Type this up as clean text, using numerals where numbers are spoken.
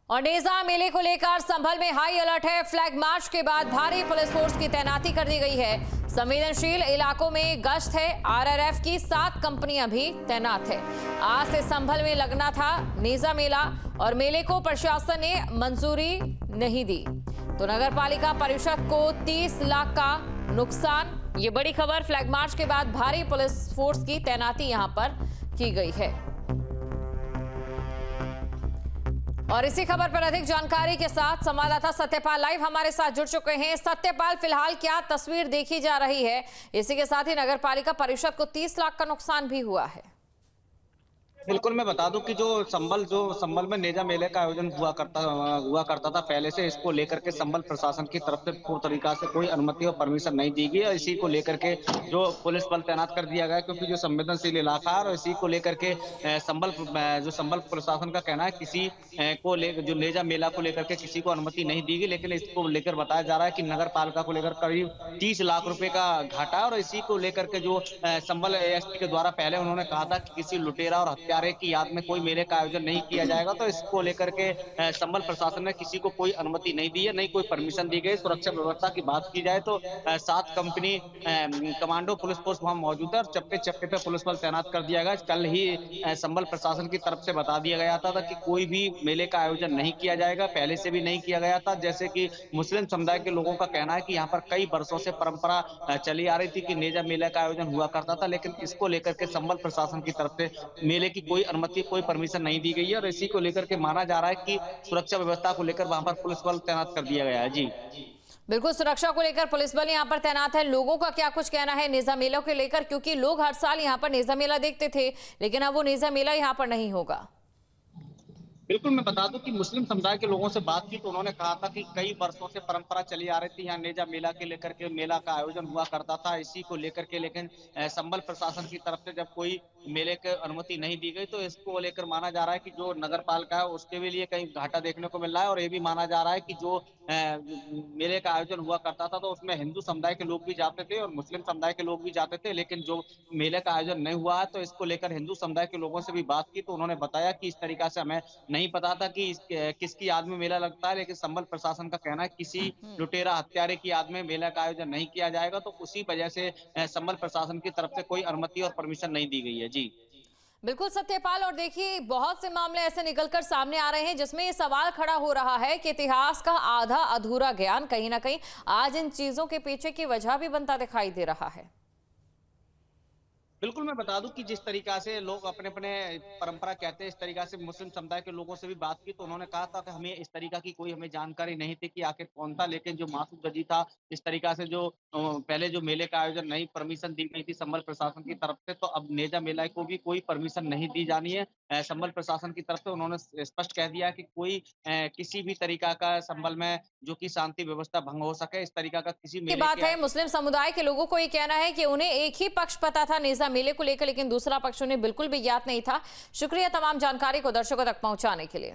और नेजा मेले को लेकर संभल में हाई अलर्ट है। फ्लैग मार्च के बाद भारी पुलिस फोर्स की तैनाती कर दी गई है। संवेदनशील इलाकों में गश्त है। आरआरएफ की 7 कंपनियां भी तैनात है। आज से संभल में लगना था नेजा मेला और मेले को प्रशासन ने मंजूरी नहीं दी, तो नगर पालिका परिषद को 30 लाख का नुकसान। ये बड़ी खबर। फ्लैग मार्च के बाद भारी पुलिस फोर्स की तैनाती यहां पर की गई है। और इसी खबर पर अधिक जानकारी के साथ संवाददाता सत्यपाल लाइव हमारे साथ जुड़ चुके हैं। सत्यपाल, फिलहाल क्या तस्वीर देखी जा रही है? इसी के साथ ही नगर पालिका परिषद को 30 लाख का नुकसान भी हुआ है। बिल्कुल, मैं बता दूं कि जो संभल में नेजा मेले का आयोजन हुआ करता था पहले से, इसको लेकर के संभल प्रशासन की तरफ से पूरी तरीका से कोई अनुमति और परमिशन नहीं दी गई और इसी को लेकर के जो पुलिस बल तैनात कर दिया गया, क्योंकि जो संवेदनशील इलाका है और इसी को लेकर के संभल प्रशासन का कहना है किसी को लेकर जो नेजा मेला को लेकर के किसी को अनुमति नहीं दी गई, लेकिन इसको लेकर बताया जा रहा है कि नगर पालिका को लेकर करीब 30 लाख रुपए का घाटा है और इसी को लेकर के जो संभल एएसपी के द्वारा पहले उन्होंने कहा था कि किसी लुटेरा और हत्यारे की याद में कोई मेले का आयोजन नहीं किया जाएगा, तो इसको लेकर के संभल प्रशासन ने किसी को कोई अनुमति नहीं दी है, नहीं कोई परमिशन दी गई। सुरक्षा व्यवस्था की बात की जाए तो 7 कंपनी कमांडो पुलिस फोर्स वहां मौजूद है और चप्पे चप्पे पे पुलिस बल तैनात कर दिया गया। कल ही संभल प्रशासन की तरफ से बता दिया गया था कि कोई भी मेले का आयोजन नहीं किया जाएगा, पहले से भी नहीं किया गया था। जैसे कि मुस्लिम समुदाय के लोगों का कहना है कि यहाँ पर कई वर्षों से परंपरा चली आ रही थी कि नेजा मेला का आयोजन हुआ करता था, लेकिन इसको लेकर के संभल प्रशासन की तरफ से मेले की कोई अनुमति, कोई परमिशन नहीं दी गई है और इसी को लेकर के माना जा रहा है कि सुरक्षा व्यवस्था को लेकर वहां पर पुलिस बल तैनात कर दिया गया है। जी बिल्कुल, सुरक्षा को लेकर पुलिस बल यहां पर तैनात है। लोगों का क्या कुछ कहना है नेजा मेला को लेकर, क्योंकि लोग हर साल यहां पर नेजा मेला देखते थे, लेकिन अब वो नेजा मेला यहां पर नहीं होगा। बिल्कुल, मैं बता दूं कि मुस्लिम समुदाय के लोगों से बात की तो उन्होंने कहा था कि कई वर्षों से परंपरा चली आ रही थी, यहाँ नेजा मेला के लेकर के मेला का आयोजन हुआ करता था इसी को लेकर के, लेकिन संभल प्रशासन की तरफ से जब कोई मेले की अनुमति नहीं दी गई, तो इसको लेकर माना जा रहा है कि जो नगर पालिका है उसके भी लिए कहीं घाटा देखने को मिल रहा है और ये भी माना जा रहा है कि जो मेले का आयोजन हुआ करता था तो उसमें हिंदू समुदाय के लोग भी जाते थे और मुस्लिम समुदाय के लोग भी जाते थे, लेकिन जो मेले का आयोजन नहीं हुआ है तो इसको लेकर हिंदू समुदाय के लोगों से भी बात की तो उन्होंने बताया कि इस तरीका से हमें नहीं पता था कि किसकी याद में मेला लगता है, लेकिन संभल प्रशासन का कहना है किसी लुटेरा हत्यारे की याद में मेला का आयोजन नहीं किया जाएगा, तो उसी वजह से संभल प्रशासन की तरफ से कोई अनुमति और परमिशन नहीं दी गई है। जी बिल्कुल सत्यपाल, और देखिए बहुत से मामले ऐसे निकलकर सामने आ रहे हैं जिसमें ये सवाल खड़ा हो रहा है कि इतिहास का आधा अधूरा ज्ञान कहीं ना कहीं आज इन चीजों के पीछे की वजह भी बनता दिखाई दे रहा है। बिल्कुल, मैं बता दूं कि जिस तरीका से लोग अपने अपने परंपरा कहते हैं, इस तरीका से मुस्लिम समुदाय के लोगों से भी बात की तो उन्होंने कहा था कि हमें इस तरीका की कोई हमें जानकारी नहीं थी कि आखिर कौन था, लेकिन जो मासूद गजी था, इस तरीका से जो पहले जो मेले का आयोजन नहीं परमिशन दी गई थी संभल प्रशासन की तरफ से, तो अब नेजा मेला को भी कोई परमिशन नहीं दी जानी है संभल प्रशासन की तरफ से। उन्होंने स्पष्ट कह दिया कि कोई किसी भी तरीका का संभल में जो कि शांति व्यवस्था भंग हो सके, इस तरीका का किसी की मेले बात के है। मुस्लिम समुदाय के लोगों को ये कहना है कि उन्हें एक ही पक्ष पता था नेजा मेले को लेकर, लेकिन दूसरा पक्ष उन्हें बिल्कुल भी ज्ञात नहीं था। शुक्रिया तमाम जानकारी को दर्शकों तक पहुंचाने के लिए।